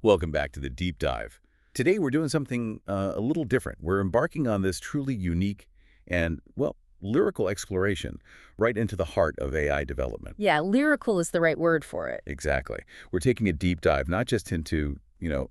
Welcome back to the Deep Dive. Today we're doing something a little different. We're embarking on this truly unique and, well, lyrical exploration right into the heart of AI development. Yeah, lyrical is the right word for it. Exactly. We're taking a deep dive, not just into,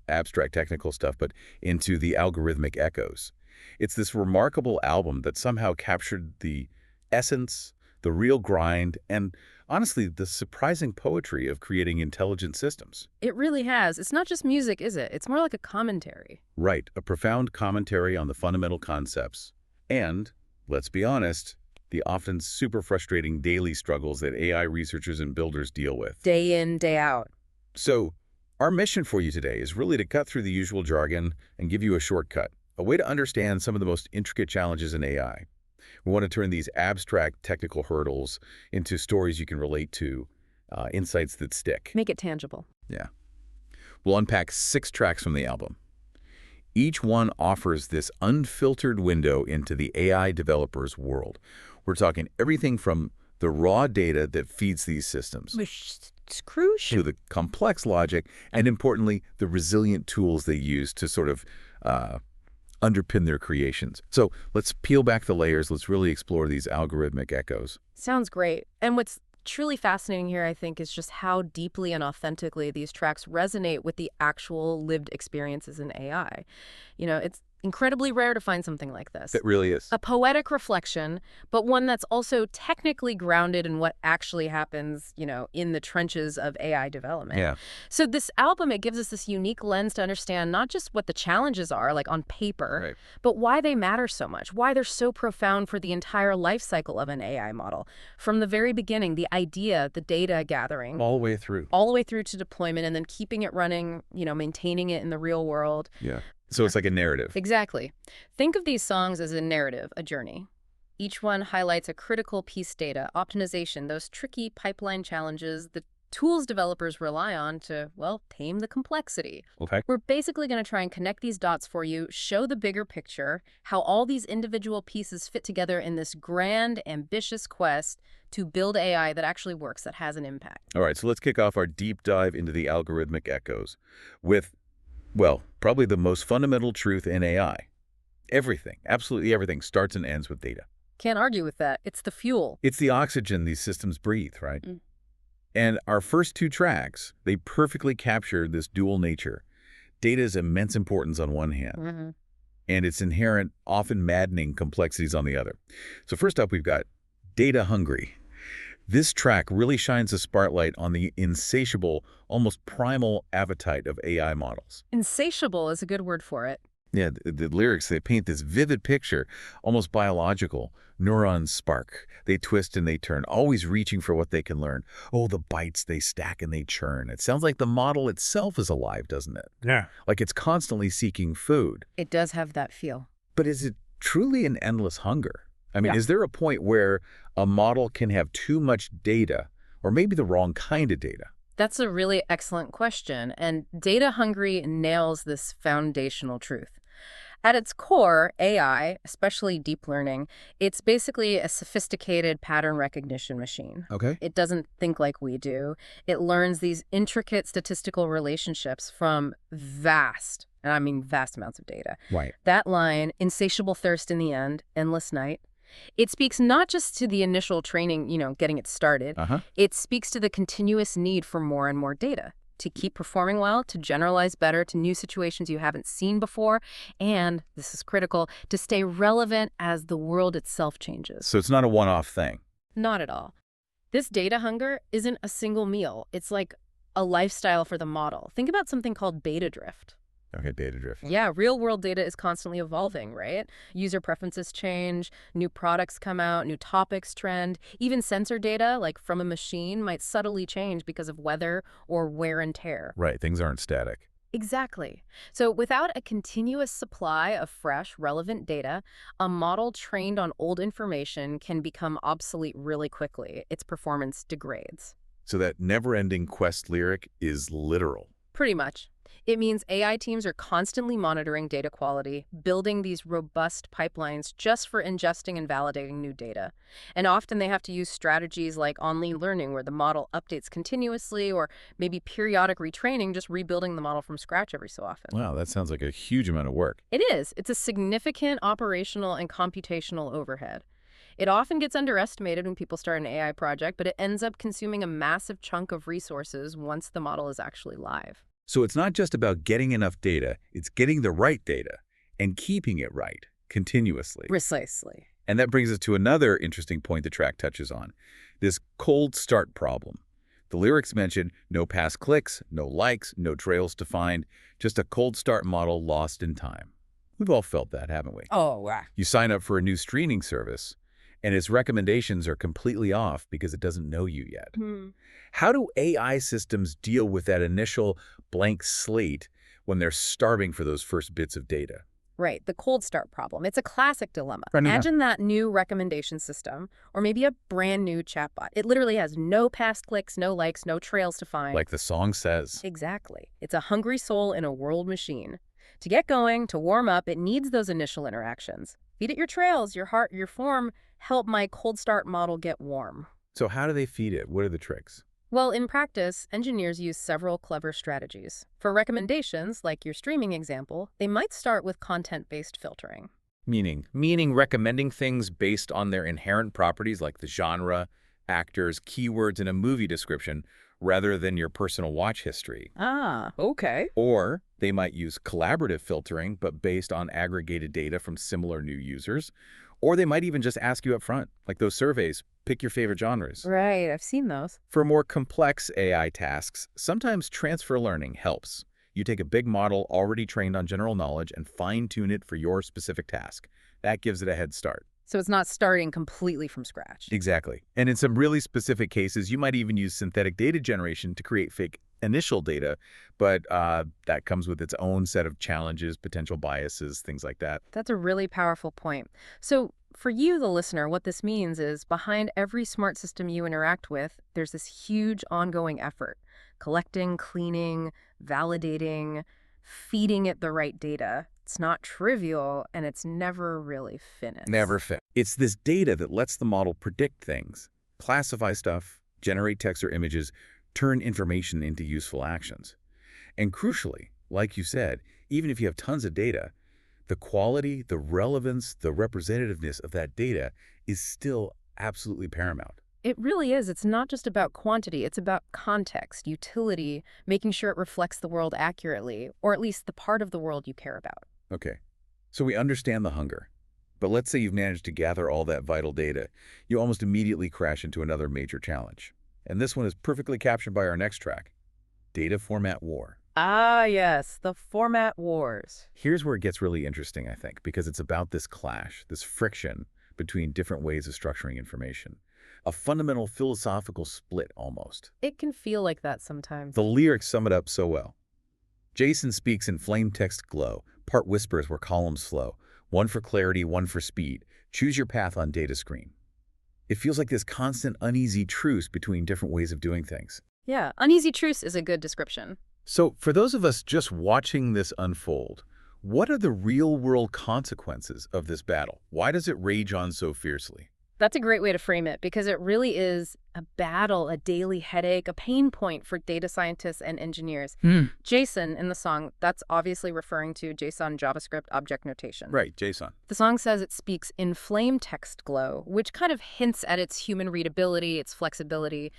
abstract technical stuff, but into the Algorithmic Echoes. It's this remarkable album that somehow captured the essence, the real grind, and honestly, the surprising poetry of creating intelligent systems. It really has. It's not just music, is it? It's more like a commentary. Right, a profound commentary on the fundamental concepts. And, let's be honest, the often super frustrating daily struggles that AI researchers and builders deal with. Day in, day out. So, our mission for you today is really to cut through the usual jargon and give you a shortcut, a way to understand some of the most intricate challenges in AI. We want to turn these abstract technical hurdles into stories you can relate to, insights that stick. Make it tangible. Yeah. We'll unpack 6 tracks from the album. Each one offers this unfiltered window into the AI developer's world. We're talking everything from the raw data that feeds these systems It's crucial. to the complex logic and, importantly, the resilient tools they use to sort of underpin their creations. So let's peel back the layers. Let's really explore these algorithmic echoes. Sounds great. And what's truly fascinating here, I think, is just how deeply and authentically these tracks resonate with the actual lived experiences in AI. It's incredibly rare to find something like this. It really is. A poetic reflection, but one that's also technically grounded in what actually happens, in the trenches of AI development. Yeah. So this album, it gives us this unique lens to understand not just what the challenges are, like on paper, Right. but why they matter so much, why they're so profound for the entire life cycle of an AI model. From the very beginning, the idea, the data gathering, All the way through. all the way through to deployment, and then keeping it running, maintaining it in the real world. Yeah. So it's like a narrative. Exactly. Think of these songs as a narrative, a journey. Each one highlights a critical piece data, optimization, those tricky pipeline challenges, the tools developers rely on to, well, tame the complexity. Okay. We're basically going to try and connect these dots for you, show the bigger picture, how all these individual pieces fit together in this grand, ambitious quest to build AI that actually works, that has an impact. All right, so let's kick off our deep dive into the algorithmic echoes with, well, probably the most fundamental truth in AI. Everything, absolutely everything, starts and ends with data. Can't argue with that. It's the fuel. It's the oxygen these systems breathe, right? Mm. And our first 2 tracks, they perfectly capture this dual nature. Data's immense importance on one hand, and its inherent, often maddening complexities on the other. So first up, we've got Data Hungry. This track really shines a spotlight on the insatiable, almost primal appetite of AI models. Insatiable is a good word for it. Yeah, the lyrics, they paint this vivid picture, almost biological. Neurons spark. They twist and they turn, always reaching for what they can learn. Oh, the bytes, they stack and they churn. It sounds like the model itself is alive, doesn't it? Yeah. Like it's constantly seeking food. It does have that feel. But is it truly an endless hunger? I mean, Yeah. is there a point where a model can have too much data, or maybe the wrong kind of data? That's a really excellent question, and Data Hungry nails this foundational truth. At its core, AI, especially deep learning, it's basically a sophisticated pattern recognition machine. Okay. It doesn't think like we do. It learns these intricate statistical relationships from vast, and I mean vast amounts of data. Right. That line, insatiable thirst in the end, endless night, it speaks not just to the initial training, getting it started. It speaks to the continuous need for more and more data to keep performing well, to generalize better to new situations you haven't seen before, and, this is critical, to stay relevant as the world itself changes. So it's not a one-off thing. Not at all. This data hunger isn't a single meal. It's like a lifestyle for the model. Think about something called beta drift. Okay, data drift. Yeah, real-world data is constantly evolving, right? User preferences change, new products come out, new topics trend. Even sensor data, like from a machine, might subtly change because of weather or wear and tear. Right, things aren't static. Exactly. So without a continuous supply of fresh, relevant data, a model trained on old information can become obsolete really quickly. Its performance degrades. So that never-ending quest lyric is literal. Pretty much. It means AI teams are constantly monitoring data quality, building these robust pipelines just for ingesting and validating new data. And often they have to use strategies like on-lean learning, where the model updates continuously, or maybe periodic retraining, just rebuilding the model from scratch every so often. Wow, that sounds like a huge amount of work. It is. It's a significant operational and computational overhead. It often gets underestimated when people start an AI project, but it ends up consuming a massive chunk of resources once the model is actually live. So it's not just about getting enough data, it's getting the right data and keeping it right continuously. Precisely. And that brings us to another interesting point the track touches on, this cold start problem. The lyrics mention no past clicks, no likes, no trails to find, just a cold start model lost in time. We've all felt that, haven't we? Oh, wow. You sign up for a new streaming service, and its recommendations are completely off because it doesn't know you yet. How do AI systems deal with that initial blank slate when they're starving for those first bits of data? Right, the cold start problem. It's a classic dilemma. Imagine that new recommendation system, or maybe a brand new chatbot. It literally has no past clicks, no likes, no trails to find. Like the song says. Exactly. It's a hungry soul in a world machine. To get going, to warm up, it needs those initial interactions. Feed it your trails, your heart, your form. Help my cold start model get warm. So how do they feed it? What are the tricks? Well, in practice, engineers use several clever strategies. For recommendations, like your streaming example, they might start with content-based filtering. Meaning recommending things based on their inherent properties like the genre, actors, keywords in a movie description, rather than your personal watch history. Ah, okay. Or they might use collaborative filtering, but based on aggregated data from similar new users. Or they might even just ask you up front, like those surveys, pick your favorite genres. Right, I've seen those. For more complex AI tasks, sometimes transfer learning helps. You take a big model already trained on general knowledge and fine-tune it for your specific task. That gives it a head start. So it's not starting completely from scratch. Exactly. And in some really specific cases, you might even use synthetic data generation to create fake initial data, but that comes with its own set of challenges, potential biases, things like that. That's a really powerful point. So for you, the listener, what this means is behind every smart system you interact with, there's this huge ongoing effort. Collecting, cleaning, validating, feeding it the right data. It's not trivial, and it's never really finished. Never finished. It's this data that lets the model predict things, classify stuff, generate text or images, turn information into useful actions. And crucially, like you said, even if you have tons of data, the quality, the relevance, the representativeness of that data is still absolutely paramount. It really is. It's not just about quantity. It's about context, utility, making sure it reflects the world accurately, or at least the part of the world you care about. Okay, so we understand the hunger. But let's say you've managed to gather all that vital data. You almost immediately crash into another major challenge. And this one is perfectly captured by our next track, data format war. Ah, yes, the format wars. Here's where it gets really interesting, I think, because it's about this clash, this friction between different ways of structuring information. A fundamental philosophical split, almost. It can feel like that sometimes. The lyrics sum it up so well. JSON speaks in flame text glow, part whispers where columns flow, one for clarity, one for speed. Choose your path on data screen. It feels like this constant uneasy truce between different ways of doing things. Yeah, uneasy truce is a good description. So for those of us just watching this unfold, what are the real-world consequences of this battle? Why does it rage on so fiercely? That's a great way to frame it, because it really is a battle, a daily headache, a pain point for data scientists and engineers. JSON in the song, that's obviously referring to JSON JavaScript object notation. Right, JSON. The song says it speaks in flame text glow, which kind of hints at its human readability, its flexibility.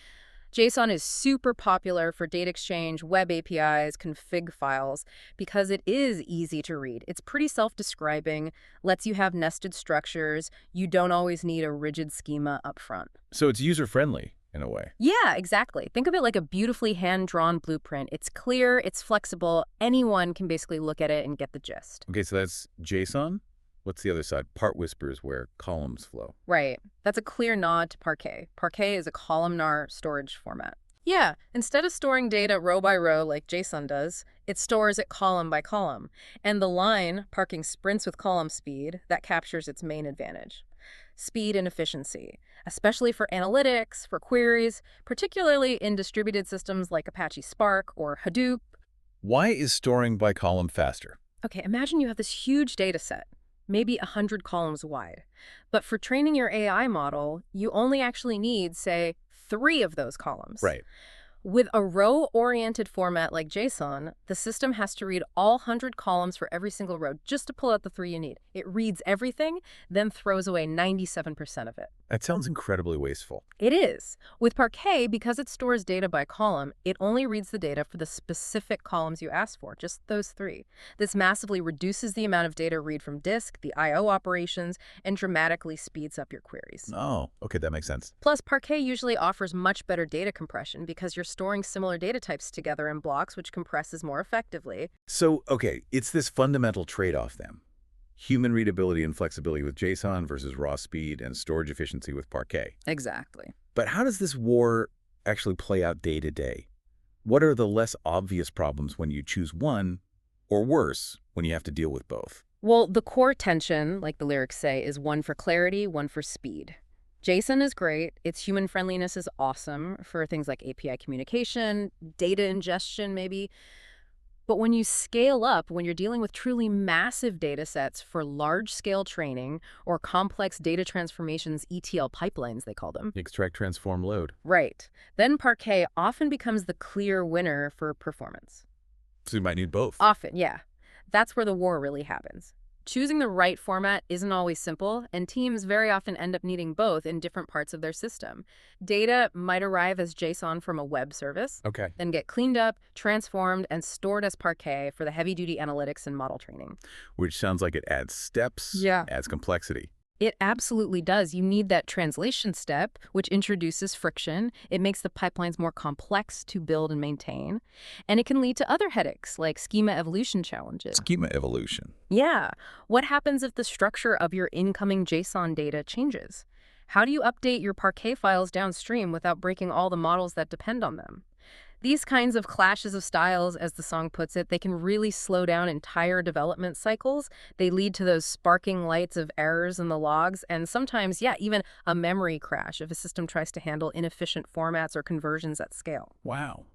JSON is super popular for data exchange, web APIs, config files, because it is easy to read. It's pretty self-describing, lets you have nested structures. You don't always need a rigid schema up front. So it's user-friendly, in a way. Yeah, exactly. Think of it like a beautifully hand-drawn blueprint. It's clear, it's flexible. Anyone can basically look at it and get the gist. Okay, so that's JSON. What's the other side? Part whispers where columns flow. Right. That's a clear nod to Parquet. Parquet is a columnar storage format. Yeah, instead of storing data row by row like JSON does, it stores it column by column. And the line, parking sprints with column speed, that captures its main advantage. Speed and efficiency, especially for analytics, for queries, particularly in distributed systems like Apache Spark or Hadoop. Why is storing by column faster? Okay, imagine you have this huge data set, maybe 100 columns wide. But for training your AI model, you only actually need, say, 3 of those columns. Right. With a row-oriented format like JSON, the system has to read all 100 columns for every single row just to pull out the 3 you need. It reads everything, then throws away 97% of it. That sounds incredibly wasteful. It is. With Parquet, because it stores data by column, it only reads the data for the specific columns you asked for, just those 3. This massively reduces the amount of data read from disk, the I/O operations, and dramatically speeds up your queries. Oh, okay, that makes sense. Plus, Parquet usually offers much better data compression because you're storing similar data types together in blocks, which compresses more effectively. So, okay, it's this fundamental trade-off then. Human readability and flexibility with JSON versus raw speed and storage efficiency with Parquet. Exactly. But how does this war actually play out day to day? What are the less obvious problems when you choose one, or worse, when you have to deal with both? Well, the core tension, like the lyrics say, is one for clarity, one for speed. JSON is great. Its human friendliness is awesome for things like API communication, data ingestion maybe. But when you scale up, when you're dealing with truly massive data sets for large-scale training or complex data transformations, ETL pipelines, they call them. Extract, transform, load. Right. Then Parquet often becomes the clear winner for performance. So you might need both. Often, yeah. That's where the war really happens. Choosing the right format isn't always simple, and teams very often end up needing both in different parts of their system. Data might arrive as JSON from a web service, then get cleaned up, transformed, and stored as Parquet for the heavy-duty analytics and model training. Which sounds like it adds steps, adds complexity. It absolutely does. You need that translation step, which introduces friction. It makes the pipelines more complex to build and maintain. And it can lead to other headaches, like schema evolution challenges. Schema evolution. Yeah. What happens if the structure of your incoming JSON data changes? How do you update your Parquet files downstream without breaking all the models that depend on them? These kinds of clashes of styles, as the song puts it, they can really slow down entire development cycles. They lead to those sparking lights of errors in the logs, and sometimes, even a memory crash if a system tries to handle inefficient formats or conversions at scale. Wow.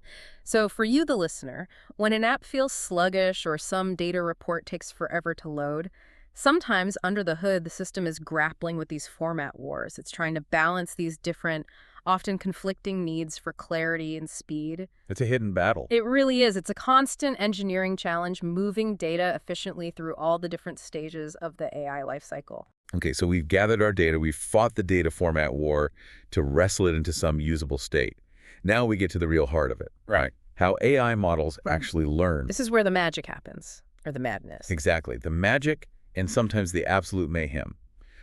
So for you, the listener, when an app feels sluggish or some data report takes forever to load, sometimes under the hood, the system is grappling with these format wars. It's trying to balance these different, often conflicting needs for clarity and speed. It's a hidden battle. It really is. It's a constant engineering challenge, moving data efficiently through all the different stages of the AI lifecycle. Okay, so we've gathered our data, we've fought the data format war to wrestle it into some usable state. Now we get to the real heart of it. Right. How AI models actually learn. This is where the magic happens, or the madness. Exactly. The magic and sometimes the absolute mayhem.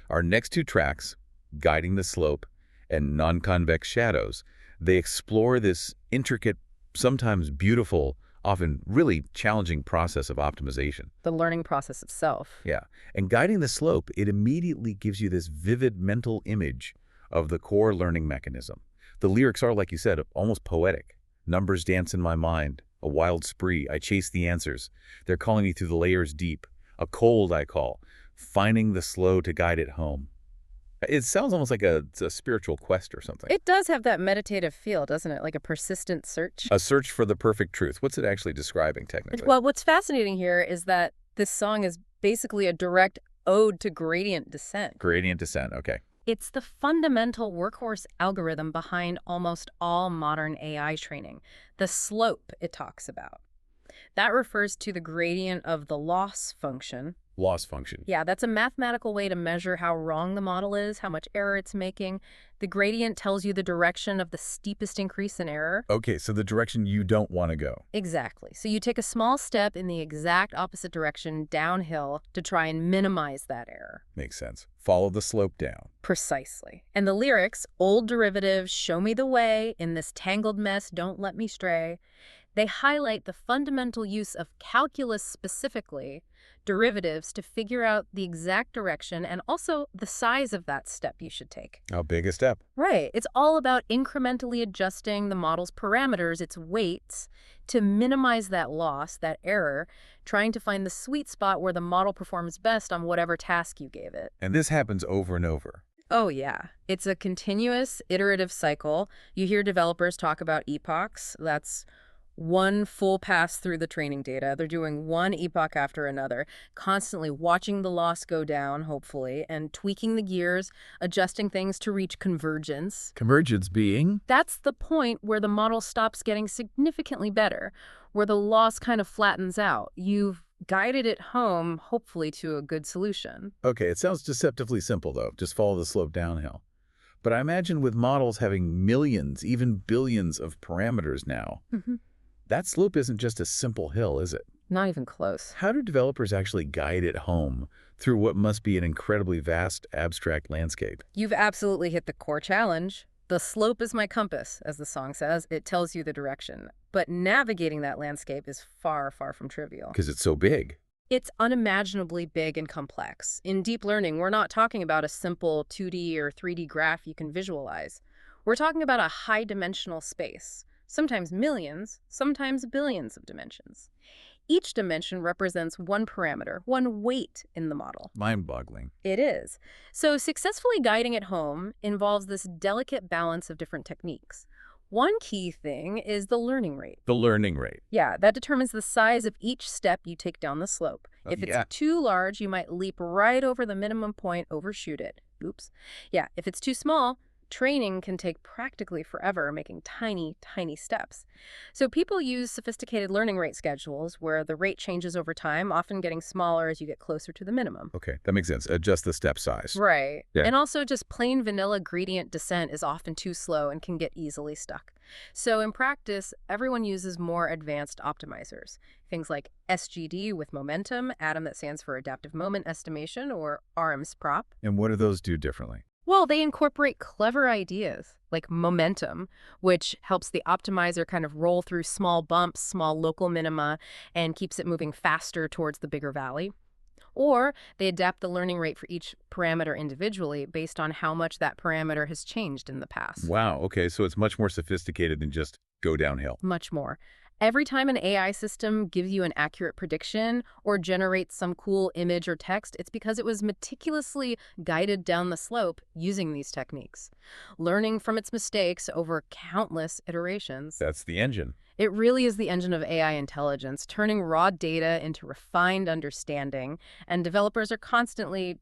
Our next 2 tracks, Guiding the Slope and Non-Convex Shadows, they explore this intricate, sometimes beautiful, often really challenging process of optimization. The learning process itself. Yeah. And Guiding the Slope, it immediately gives you this vivid mental image of the core learning mechanism. The lyrics are, like you said, almost poetic. Numbers dance in my mind, a wild spree, I chase the answers. They're calling me through the layers deep. A cold I call, finding the slow to guide it home. It sounds almost like a spiritual quest or something. It does have that meditative feel, doesn't it? Like a persistent search. A search for the perfect truth. What's it actually describing technically? Well, what's fascinating here is that this song is basically a direct ode to gradient descent. Gradient descent, okay. It's the fundamental workhorse algorithm behind almost all modern AI training. The slope it talks about. That refers to the gradient of the loss function. Loss function. Yeah, that's a mathematical way to measure how wrong the model is, how much error it's making. The gradient tells you the direction of the steepest increase in error. Okay, so the direction you don't want to go. Exactly. So you take a small step in the exact opposite direction downhill to try and minimize that error. Makes sense. Follow the slope down. Precisely. And the lyrics, old derivatives, show me the way, in this tangled mess, don't let me stray. They highlight the fundamental use of calculus specifically, derivatives, to figure out the exact direction and also the size of that step you should take. How big a step? Right. It's all about incrementally adjusting the model's parameters, its weights, to minimize that loss, that error, trying to find the sweet spot where the model performs best on whatever task you gave it. And this happens over and over. Oh, yeah. It's a continuous, iterative cycle. You hear developers talk about epochs. That's one full pass through the training data. They're doing one epoch after another, constantly watching the loss go down, hopefully, and tweaking the gears, adjusting things to reach convergence. Convergence being? That's the point where the model stops getting significantly better, where the loss kind of flattens out. You've guided it home, hopefully, to a good solution. Okay, it sounds deceptively simple, though. Just follow the slope downhill. But I imagine with models having millions, even billions of parameters now, that slope isn't just a simple hill, is it? Not even close. How do developers actually guide it home through what must be an incredibly vast, abstract landscape? You've absolutely hit the core challenge. The slope is my compass, as the song says. It tells you the direction. But navigating that landscape is far, far from trivial. Because it's so big. It's unimaginably big and complex. In deep learning, we're not talking about a simple 2D or 3D graph you can visualize. We're talking about a high-dimensional space. Sometimes millions, sometimes billions of dimensions. Each dimension represents one parameter, one weight in the model. Mind-boggling. It is. So successfully guiding it home involves this delicate balance of different techniques. One key thing is the learning rate. The learning rate. Yeah, that determines the size of each step you take down the slope. If it's too large, you might leap right over the minimum point, overshoot it. Oops. Yeah, if it's too small, training can take practically forever, making tiny, tiny steps. So people use sophisticated learning rate schedules where the rate changes over time, often getting smaller as you get closer to the minimum. Okay, that makes sense. Adjust the step size. Right. Yeah. And also just plain vanilla gradient descent is often too slow and can get easily stuck. So in practice, everyone uses more advanced optimizers. Things like SGD with momentum, ADAM that stands for adaptive moment estimation, or RM's prop. And what do those do differently? Well, they incorporate clever ideas like momentum, which helps the optimizer kind of roll through small bumps, small local minima, and keeps it moving faster towards the bigger valley. Or they adapt the learning rate for each parameter individually based on how much that parameter has changed in the past. Wow, okay, so it's much more sophisticated than just go downhill. Much more. Every time an AI system gives you an accurate prediction or generates some cool image or text, it's because it was meticulously guided down the slope using these techniques, learning from its mistakes over countless iterations. That's the engine. It really is the engine of AI intelligence, turning raw data into refined understanding, and developers are constantly,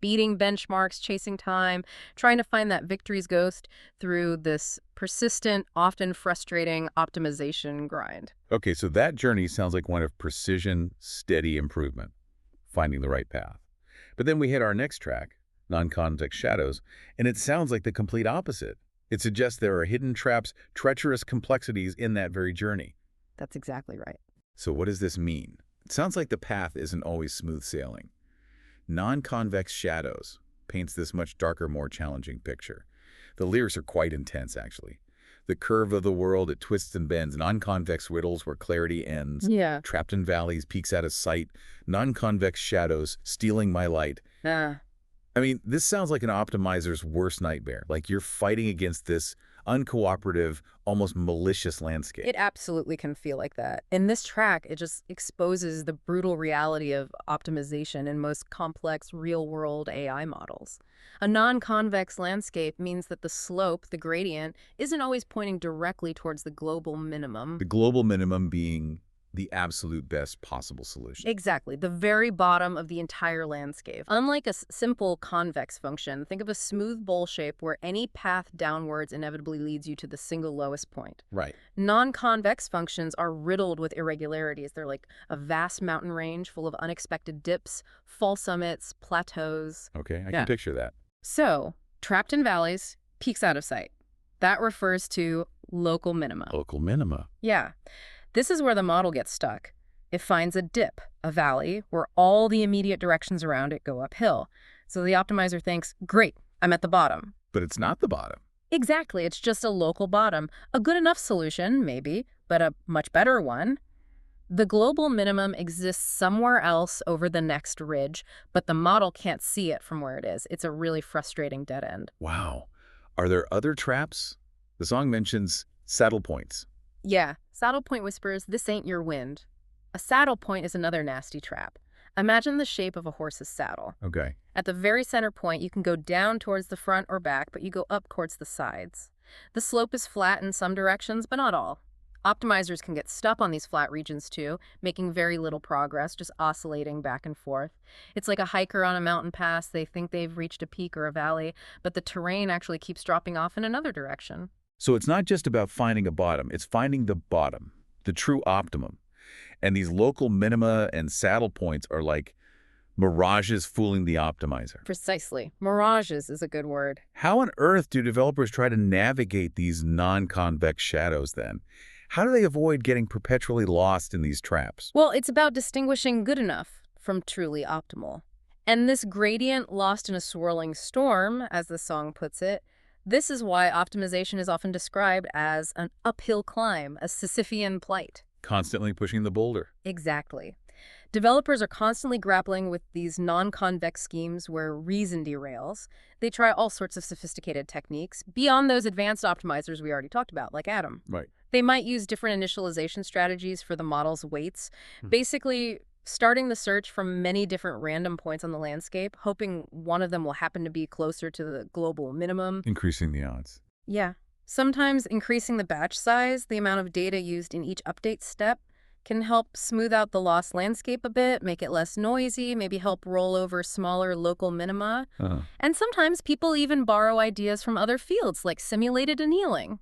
beating benchmarks, chasing time, trying to find that victory's ghost through this persistent, often frustrating optimization grind. Okay, so that journey sounds like one of precision, steady improvement, finding the right path. But then we hit our next track, non-convex shadows, and it sounds like the complete opposite. It suggests there are hidden traps, treacherous complexities in that very journey. That's exactly right. So what does this mean? It sounds like the path isn't always smooth sailing. Non-convex shadows paints this much darker, more challenging picture. The lyrics are quite intense, actually. The curve of the world, it twists and bends. Non-convex riddles where clarity ends. Yeah. Trapped in valleys, peaks out of sight. Non-convex shadows, stealing my light. I mean, this sounds like an optimizer's worst nightmare. Like you're fighting against this uncooperative, almost malicious landscape. It absolutely can feel like that. In this track, it just exposes the brutal reality of optimization in most complex real-world AI models. A non-convex landscape means that the slope, the gradient, isn't always pointing directly towards the global minimum. The global minimum being the absolute best possible solution. Exactly, the very bottom of the entire landscape. Unlike a simple convex function, think of a smooth bowl shape where any path downwards inevitably leads you to the single lowest point. Right. Non-convex functions are riddled with irregularities. They're like a vast mountain range full of unexpected dips, false summits, plateaus. Okay, I can picture that. So, trapped in valleys, peaks out of sight. That refers to local minima. Local minima. Yeah. This is where the model gets stuck. It finds a dip, a valley, where all the immediate directions around it go uphill. So the optimizer thinks, great, I'm at the bottom. But it's not the bottom. Exactly, it's just a local bottom. A good enough solution, maybe, but a much better one. The global minimum exists somewhere else over the next ridge, but the model can't see it from where it is. It's a really frustrating dead end. Wow. Are there other traps? The song mentions saddle points. Yeah, saddle point whispers, this ain't your wind. A saddle point is another nasty trap. Imagine the shape of a horse's saddle. Okay. At the very center point, you can go down towards the front or back, but you go up towards the sides. The slope is flat in some directions, but not all. Optimizers can get stuck on these flat regions too, making very little progress, just oscillating back and forth. It's like a hiker on a mountain pass. They think they've reached a peak or a valley, but the terrain actually keeps dropping off in another direction. So it's not just about finding a bottom, it's finding the bottom, the true optimum. And these local minima and saddle points are like mirages fooling the optimizer. Precisely. Mirages is a good word. How on earth do developers try to navigate these non-convex shadows then? How do they avoid getting perpetually lost in these traps? Well, it's about distinguishing good enough from truly optimal. And this gradient lost in a swirling storm, as the song puts it, this is why optimization is often described as an uphill climb, a Sisyphean plight. Constantly pushing the boulder. Exactly. Developers are constantly grappling with these non-convex schemes where reason derails. They try all sorts of sophisticated techniques beyond those advanced optimizers we already talked about, like Adam. Right. They might use different initialization strategies for the model's weights, basically starting the search from many different random points on the landscape, hoping one of them will happen to be closer to the global minimum. Increasing the odds. Yeah. Sometimes increasing the batch size, the amount of data used in each update step, can help smooth out the lost landscape a bit, make it less noisy, maybe help roll over smaller local minima. And sometimes people even borrow ideas from other fields, like simulated annealing.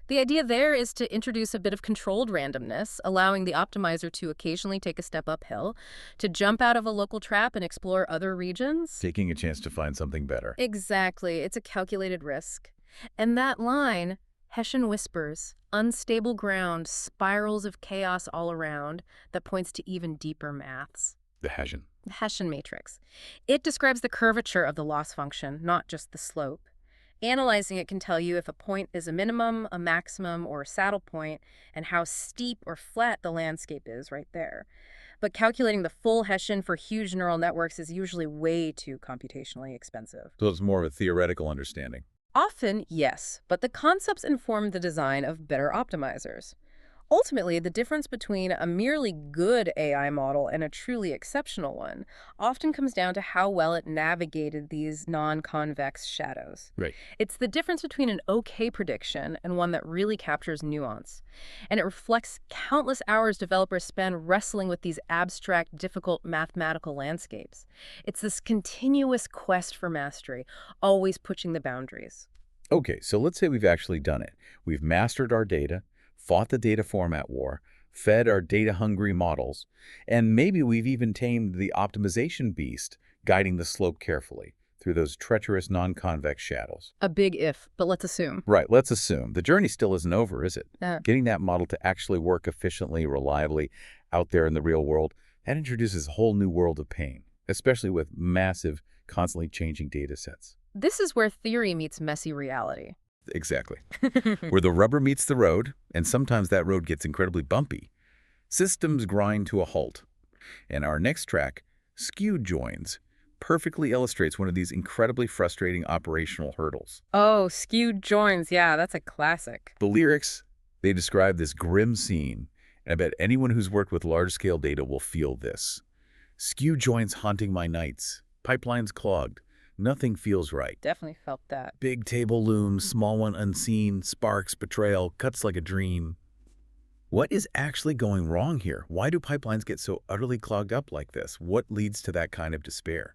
The idea there is to introduce a bit of controlled randomness, allowing the optimizer to occasionally take a step uphill, to jump out of a local trap and explore other regions. Taking a chance to find something better. Exactly. It's a calculated risk. And that line, Hessian whispers, unstable ground, spirals of chaos all around, that points to even deeper maths. The Hessian. The Hessian matrix. It describes the curvature of the loss function, not just the slope. Analyzing it can tell you if a point is a minimum, a maximum, or a saddle point, and how steep or flat the landscape is right there. But calculating the full Hessian for huge neural networks is usually way too computationally expensive. So it's more of a theoretical understanding. Often, yes, but the concepts inform the design of better optimizers. Ultimately, the difference between a merely good AI model and a truly exceptional one often comes down to how well it navigated these non-convex shadows. Right. It's the difference between an okay prediction and one that really captures nuance. And it reflects countless hours developers spend wrestling with these abstract, difficult mathematical landscapes. It's this continuous quest for mastery, always pushing the boundaries. Okay, so let's say we've actually done it. We've mastered our data, fought the data format war, fed our data-hungry models, and maybe we've even tamed the optimization beast, guiding the slope carefully through those treacherous non-convex shadows. A big if, but let's assume. Right, let's assume. The journey still isn't over, is it? Getting that model to actually work efficiently, reliably out there in the real world, that introduces a whole new world of pain, especially with massive, constantly changing data sets. This is where theory meets messy reality. Exactly. Where the rubber meets the road, and sometimes that road gets incredibly bumpy. Systems grind to a halt. And our next track, Skewed Joins, perfectly illustrates one of these incredibly frustrating operational hurdles. Oh, skewed joins. Yeah, that's a classic. The lyrics, they describe this grim scene, and I bet anyone who's worked with large-scale data will feel this. Skewed joins haunting my nights. Pipelines clogged. Nothing feels right. Definitely felt that. Big table looms, small one unseen, sparks, betrayal, cuts like a dream. What is actually going wrong here? Why do pipelines get so utterly clogged up like this? What leads to that kind of despair?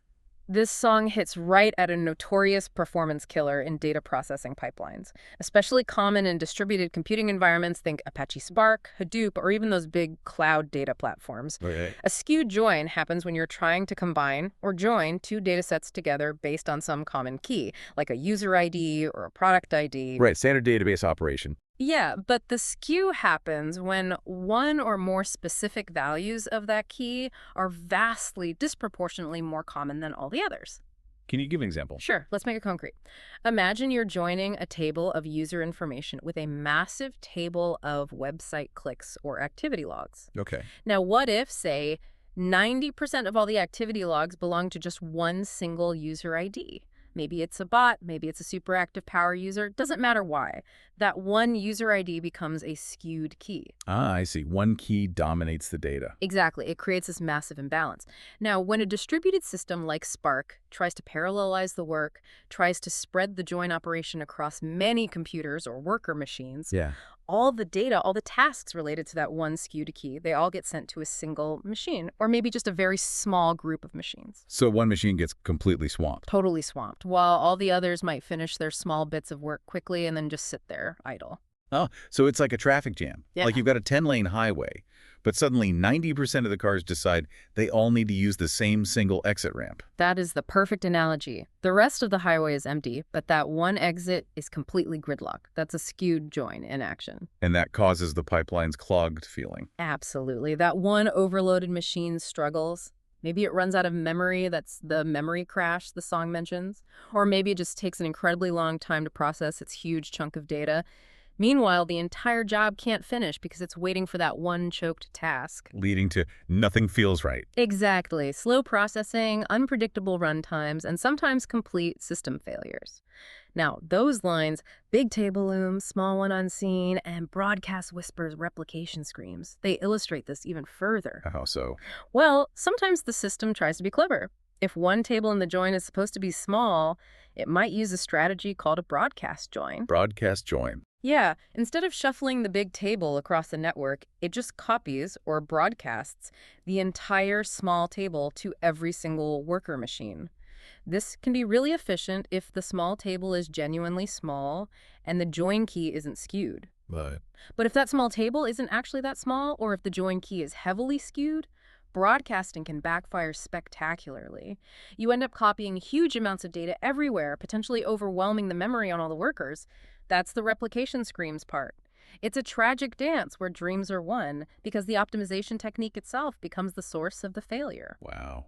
This song hits right at a notorious performance killer in data processing pipelines, especially common in distributed computing environments. Think Apache Spark, Hadoop, or even those big cloud data platforms. Okay. A skewed join happens when you're trying to combine or join two data sets together based on some common key, like a user ID or a product ID. Right, standard database operation. Yeah, but the skew happens when one or more specific values of that key are vastly, disproportionately more common than all the others. Can you give an example? Sure, let's make it concrete. Imagine you're joining a table of user information with a massive table of website clicks or activity logs. Okay. Now, what if, say, 90% of all the activity logs belong to just one single user ID? Maybe it's a bot, maybe it's a super active power user, doesn't matter why. That one user ID becomes a skewed key. Ah, I see. One key dominates the data. Exactly. It creates this massive imbalance. Now, when a distributed system like Spark tries to parallelize the work, tries to spread the join operation across many computers or worker machines, all the data, all the tasks related to that one skewed key, they all get sent to a single machine, or maybe just a very small group of machines. So one machine gets completely swamped. Totally swamped, while all the others might finish their small bits of work quickly and then just sit there idle. Oh, so it's like a traffic jam. Yeah. Like you've got a 10-lane highway, but suddenly 90% of the cars decide they all need to use the same single exit ramp. That is the perfect analogy. The rest of the highway is empty, but that one exit is completely gridlocked. That's a skewed join in action. And that causes the pipeline's clogged feeling. Absolutely. That one overloaded machine struggles. Maybe it runs out of memory. That's the memory crash the song mentions. Or maybe it just takes an incredibly long time to process its huge chunk of data. Meanwhile, the entire job can't finish because it's waiting for that one choked task. Leading to nothing feels right. Exactly. Slow processing, unpredictable runtimes, and sometimes complete system failures. Now, those lines, big table loom, small one unseen, and broadcast whispers, replication screams, they illustrate this even further. How so? Well, sometimes the system tries to be clever. If one table in the join is supposed to be small, it might use a strategy called a broadcast join. Broadcast join. Yeah, instead of shuffling the big table across the network, it just copies or broadcasts the entire small table to every single worker machine. This can be really efficient if the small table is genuinely small and the join key isn't skewed. But But if that small table isn't actually that small, or if the join key is heavily skewed, broadcasting can backfire spectacularly. You end up copying huge amounts of data everywhere, potentially overwhelming the memory on all the workers. That's the replication screams part. It's a tragic dance where dreams are won because the optimization technique itself becomes the source of the failure. wow.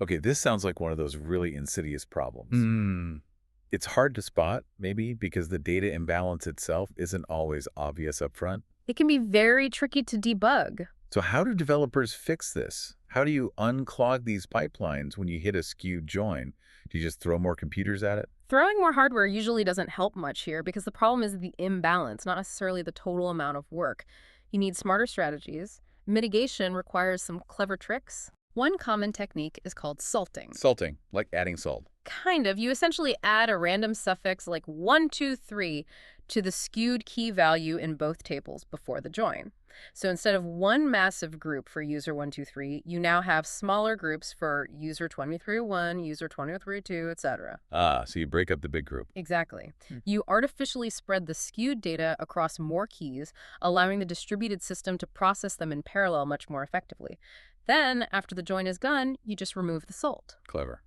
Okay, this sounds like one of those really insidious problems. It's hard to spot, maybe, because the data imbalance itself isn't always obvious up front. It can be very tricky to debug. So how do developers fix this? How do you unclog these pipelines when you hit a skewed join? Do you just throw more computers at it? Throwing more hardware usually doesn't help much here because the problem is the imbalance, not necessarily the total amount of work. You need smarter strategies. Mitigation requires some clever tricks. One common technique is called salting. Salting, like adding salt. Kind of. You essentially add a random suffix like 1, 2, 3 to the skewed key value in both tables before the join. So instead of one massive group for user 1, 2, 3, you now have smaller groups for user 2301, user 2302, etc. Ah, so you break up the big group. Exactly. You artificially spread the skewed data across more keys, allowing the distributed system to process them in parallel much more effectively. Then, after the join is done, you just remove the salt. Clever.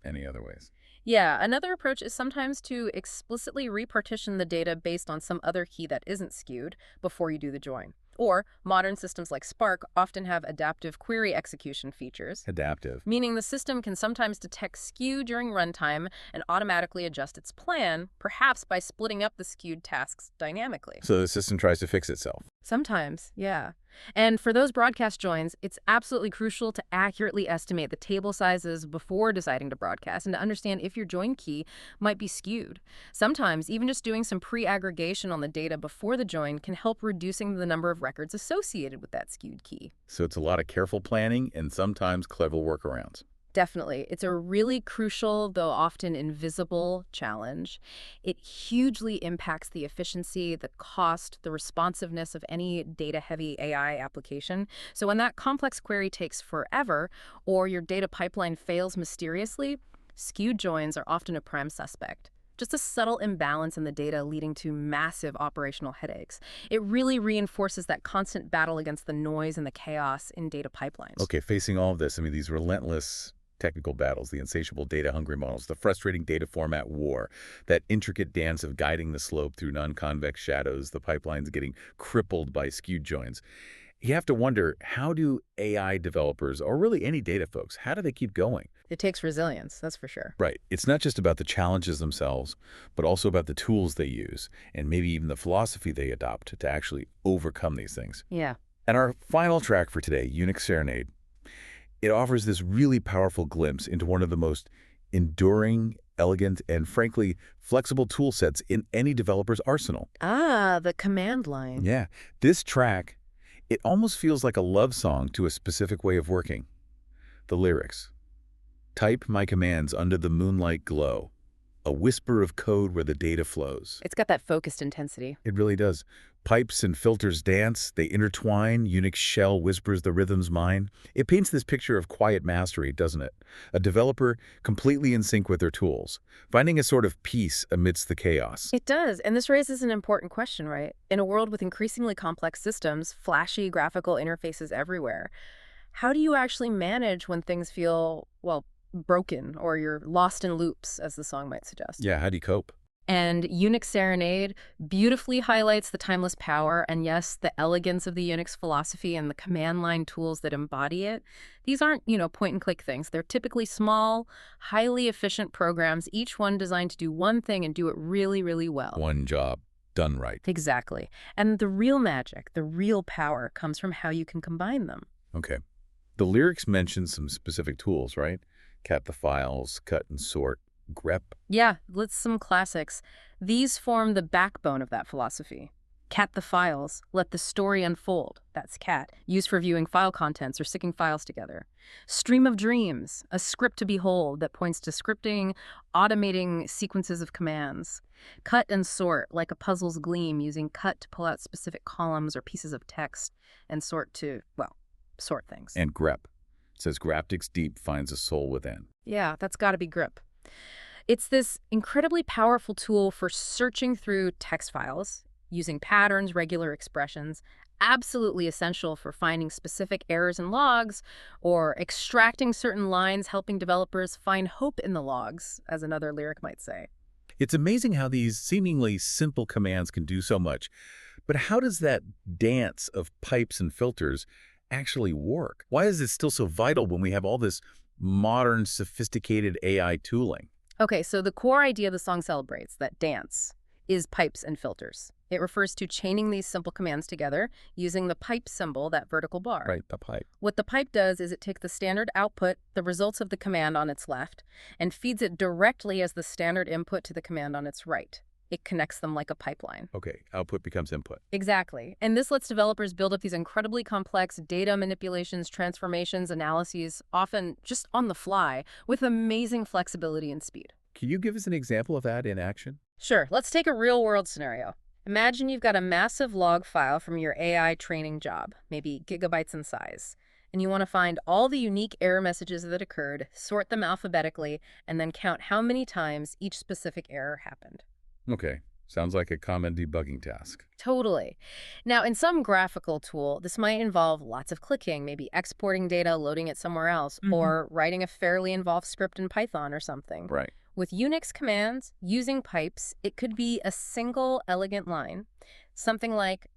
Any other ways? Yeah, another approach is sometimes to explicitly repartition the data based on some other key that isn't skewed before you do the join. Or modern systems like Spark often have adaptive query execution features. Adaptive. Meaning the system can sometimes detect skew during runtime and automatically adjust its plan, perhaps by splitting up the skewed tasks dynamically. So the system tries to fix itself. Sometimes, yeah. And for those broadcast joins, it's absolutely crucial to accurately estimate the table sizes before deciding to broadcast and to understand if your join key might be skewed. Sometimes, even just doing some pre-aggregation on the data before the join can help reducing the number of records associated with that skewed key. So it's a lot of careful planning and sometimes clever workarounds. Definitely. It's a really crucial, though often invisible, challenge. It hugely impacts the efficiency, the cost, the responsiveness of any data-heavy AI application. So when that complex query takes forever, or your data pipeline fails mysteriously, skewed joins are often a prime suspect. Just a subtle imbalance in the data leading to massive operational headaches. It really reinforces that constant battle against the noise and the chaos in data pipelines. Okay, facing all of this, I mean, these relentless technical battles, the insatiable data-hungry models, the frustrating data format war, that intricate dance of guiding the slope through non-convex shadows, the pipelines getting crippled by skewed joins. You have to wonder, how do AI developers, or really any data folks, how do they keep going? It takes resilience, that's for sure. Right. It's not just about the challenges themselves, but also about the tools they use, and maybe even the philosophy they adopt to actually overcome these things. Yeah. And our final track for today, Unix Serenade, it offers this really powerful glimpse into one of the most enduring, elegant, and frankly, flexible tool sets in any developer's arsenal. Ah, the command line. Yeah. This track, it almost feels like a love song to a specific way of working. The lyrics. Type my commands under the moonlight glow. A whisper of code where the data flows. It's got that focused intensity. It really does. Pipes and filters dance, they intertwine, Unix shell whispers the rhythm's mind. It paints this picture of quiet mastery, doesn't it? A developer completely in sync with their tools, finding a sort of peace amidst the chaos. It does, and this raises an important question, right? In a world with increasingly complex systems, flashy graphical interfaces everywhere, how do you actually manage when things feel, well, broken or you're lost in loops, as the song might suggest? Yeah, how do you cope? And Unix Serenade beautifully highlights the timeless power and, yes, the elegance of the Unix philosophy and the command line tools that embody it. These aren't, point-and-click things. They're typically small, highly efficient programs, each one designed to do one thing and do it really, really well. One job, done right. Exactly. And the real magic, the real power, comes from how you can combine them. Okay. The lyrics mention some specific tools, right? Cat the files, cut and sort, grep. Yeah, let's some classics. These form the backbone of that philosophy. Cat the files, let the story unfold. That's cat, used for viewing file contents or sticking files together. Stream of dreams, a script to behold that points to scripting, automating sequences of commands. Cut and sort, like a puzzle's gleam, using cut to pull out specific columns or pieces of text, and sort to, well, sort things. And grep. It says graptics deep finds a soul within. Yeah, that's got to be grip. It's this incredibly powerful tool for searching through text files, using patterns, regular expressions, absolutely essential for finding specific errors in logs or extracting certain lines, helping developers find hope in the logs, as another lyric might say. It's amazing how these seemingly simple commands can do so much. But how does that dance of pipes and filters actually work? Why is it still so vital when we have all this modern, sophisticated AI tooling? Okay, so the core idea the song celebrates, that dance, is pipes and filters. It refers to chaining these simple commands together using the pipe symbol, that vertical bar. Right, the pipe. What the pipe does is it takes the standard output, the results of the command on its left, and feeds it directly as the standard input to the command on its right. It connects them like a pipeline. Okay, output becomes input. Exactly. And this lets developers build up these incredibly complex data manipulations, transformations, analyses, often just on the fly, with amazing flexibility and speed. Can you give us an example of that in action? Sure. Let's take a real-world scenario. Imagine you've got a massive log file from your AI training job, maybe gigabytes in size, and you want to find all the unique error messages that occurred, sort them alphabetically, and then count how many times each specific error happened. Okay, sounds like a common debugging task. Totally. Now, in some graphical tool, this might involve lots of clicking, maybe exporting data, loading it somewhere else, or writing a fairly involved script in Python or something. Right. With Unix commands, using pipes, it could be a single elegant line, something like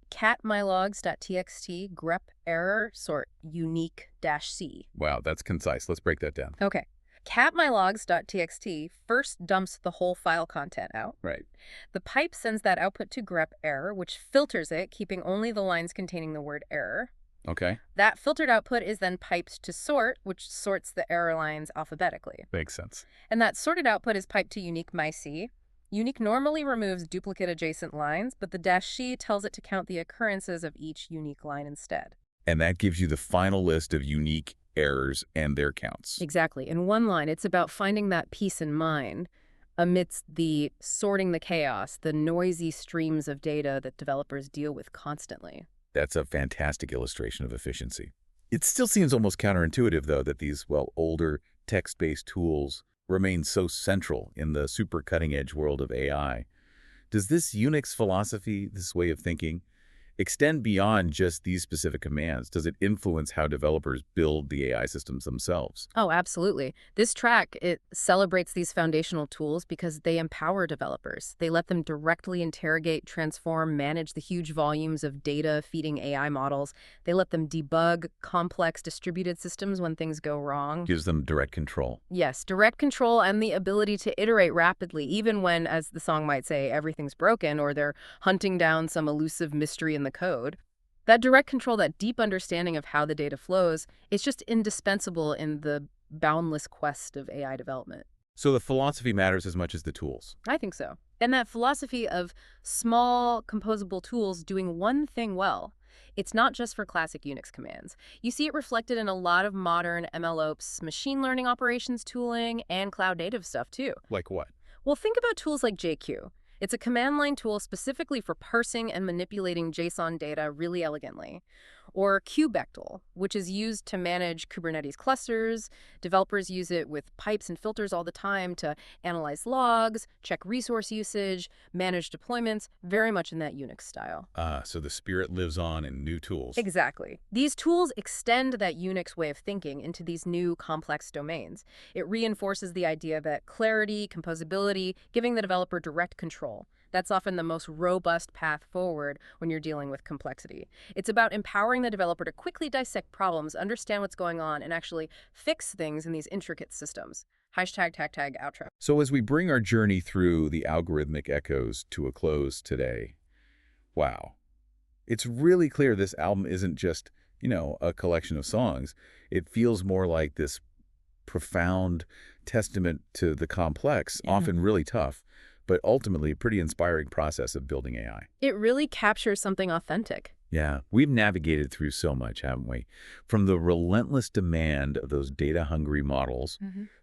cat mylogs.txt grep error sort unique-c. Wow, that's concise. Let's break that down. Okay. Cat mylogs.txt first dumps the whole file content out. Right. The pipe sends that output to grep error, which filters it, keeping only the lines containing the word error. Okay. That filtered output is then piped to sort, which sorts the error lines alphabetically. Makes sense. And that sorted output is piped to unique-myc. Unique normally removes duplicate adjacent lines, but the -c tells it to count the occurrences of each unique line instead. And that gives you the final list of unique errors and their counts. Exactly. In one line, it's about finding that peace in mind amidst the sorting the chaos, the noisy streams of data that developers deal with constantly. That's a fantastic illustration of efficiency. It still seems almost counterintuitive, though, that these, well, older text-based tools remain so central in the super cutting-edge world of AI. Does this Unix philosophy, this way of thinking, extend beyond just these specific commands? Does it influence how developers build the AI systems themselves? Oh, absolutely. This track, it celebrates these foundational tools because they empower developers. They let them directly interrogate, transform, manage the huge volumes of data feeding AI models. They let them debug complex distributed systems when things go wrong. Gives them direct control. Yes, direct control and the ability to iterate rapidly, even when, as the song might say, everything's broken or they're hunting down some elusive mystery in the code. That direct control, that deep understanding of how the data flows, is just indispensable in the boundless quest of AI development. So the philosophy matters as much as the tools. I think so. And that philosophy of small, composable tools doing one thing well, it's not just for classic Unix commands. You see it reflected in a lot of modern MLOps, machine learning operations tooling, and cloud native stuff too. Like what? Well, think about tools like JQ. It's a command line tool specifically for parsing and manipulating JSON data really elegantly. Or kubectl, which is used to manage Kubernetes clusters. Developers use it with pipes and filters all the time to analyze logs, check resource usage, manage deployments, very much in that Unix style. So the spirit lives on in new tools. Exactly. These tools extend that Unix way of thinking into these new complex domains. It reinforces the idea that clarity, composability, giving the developer direct control. That's often the most robust path forward when you're dealing with complexity. It's about empowering the developer to quickly dissect problems, understand what's going on, and actually fix things in these intricate systems. Hashtag tag tag outro. So as we bring our journey through the algorithmic echoes to a close today, wow. It's really clear this album isn't just, a collection of songs. It feels more like this profound testament to the complex, often really tough, but ultimately a pretty inspiring process of building AI. It really captures something authentic. Yeah, we've navigated through so much, haven't we? From the relentless demand of those data-hungry models,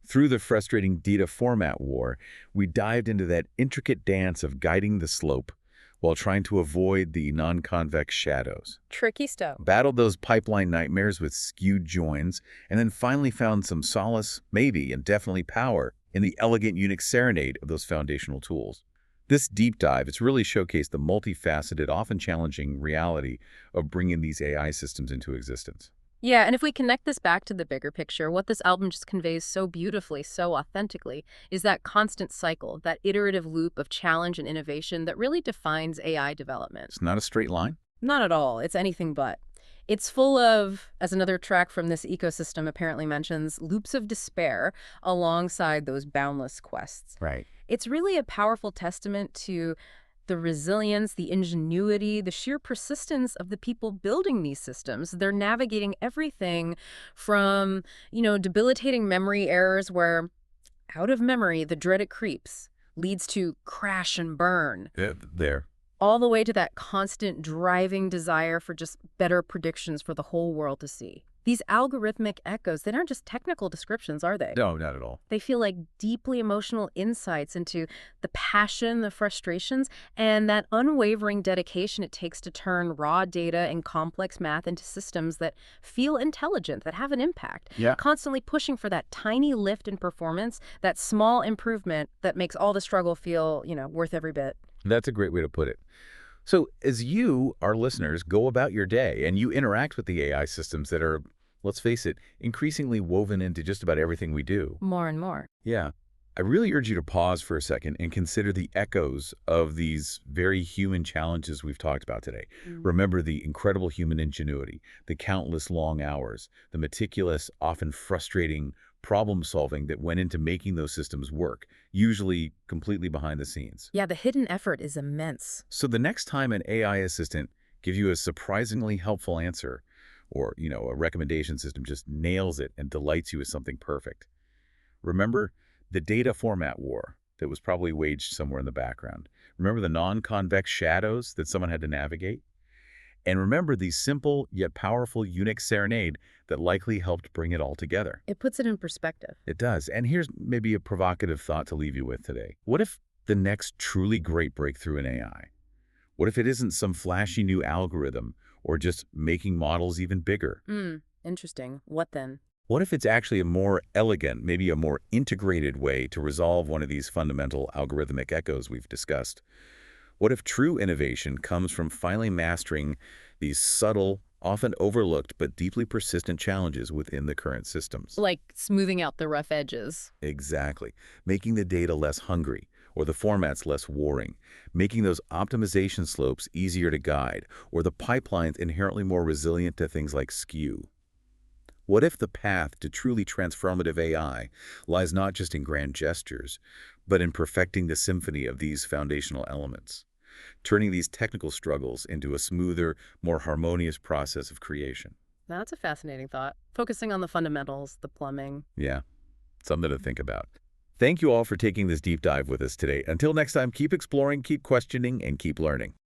through the frustrating data format war, we dived into that intricate dance of guiding the slope while trying to avoid the non-convex shadows. Tricky stuff. Battled those pipeline nightmares with skewed joins, and then finally found some solace, maybe, and definitely power in the elegant Unix serenade of those foundational tools. This deep dive, it's really showcased the multifaceted, often challenging reality of bringing these AI systems into existence. Yeah, and if we connect this back to the bigger picture, what this album just conveys so beautifully, so authentically, is that constant cycle, that iterative loop of challenge and innovation that really defines AI development. It's not a straight line. Not at all. It's anything but. It's full of, as another track from this ecosystem apparently mentions, loops of despair alongside those boundless quests. Right. It's really a powerful testament to the resilience, the ingenuity, the sheer persistence of the people building these systems. They're navigating everything from, debilitating memory errors where, out of memory, the dreaded creeps leads to crash and burn. There. All the way to that constant driving desire for just better predictions for the whole world to see. These algorithmic echoes, they aren't just technical descriptions, are they? No, not at all. They feel like deeply emotional insights into the passion, the frustrations, and that unwavering dedication it takes to turn raw data and complex math into systems that feel intelligent, that have an impact. Yeah. Constantly pushing for that tiny lift in performance, that small improvement that makes all the struggle feel, worth every bit. That's a great way to put it. So as you, our listeners, go about your day and you interact with the AI systems that are, let's face it, increasingly woven into just about everything we do. More and more. Yeah. I really urge you to pause for a second and consider the echoes of these very human challenges we've talked about today. Remember the incredible human ingenuity, the countless long hours, the meticulous, often frustrating problem solving that went into making those systems work, usually completely behind the scenes. Yeah, the hidden effort is immense. So the next time an AI assistant gives you a surprisingly helpful answer, or, a recommendation system just nails it and delights you with something perfect, remember the data format war that was probably waged somewhere in the background. Remember the non-convex shadows that someone had to navigate? And remember the simple yet powerful Unix serenade that likely helped bring it all together. It puts it in perspective. It does. And here's maybe a provocative thought to leave you with today. What if the next truly great breakthrough in AI, what if it isn't some flashy new algorithm or just making models even bigger? Interesting. What then? What if it's actually a more elegant, maybe a more integrated way to resolve one of these fundamental algorithmic echoes we've discussed? What if true innovation comes from finally mastering these subtle, often overlooked but deeply persistent challenges within the current systems? Like smoothing out the rough edges. Exactly. Making the data less hungry or the formats less warring, making those optimization slopes easier to guide, or the pipelines inherently more resilient to things like skew. What if the path to truly transformative AI lies not just in grand gestures, but in perfecting the symphony of these foundational elements, turning these technical struggles into a smoother, more harmonious process of creation? That's a fascinating thought. Focusing on the fundamentals, the plumbing. Yeah, something to think about. Thank you all for taking this deep dive with us today. Until next time, keep exploring, keep questioning, and keep learning.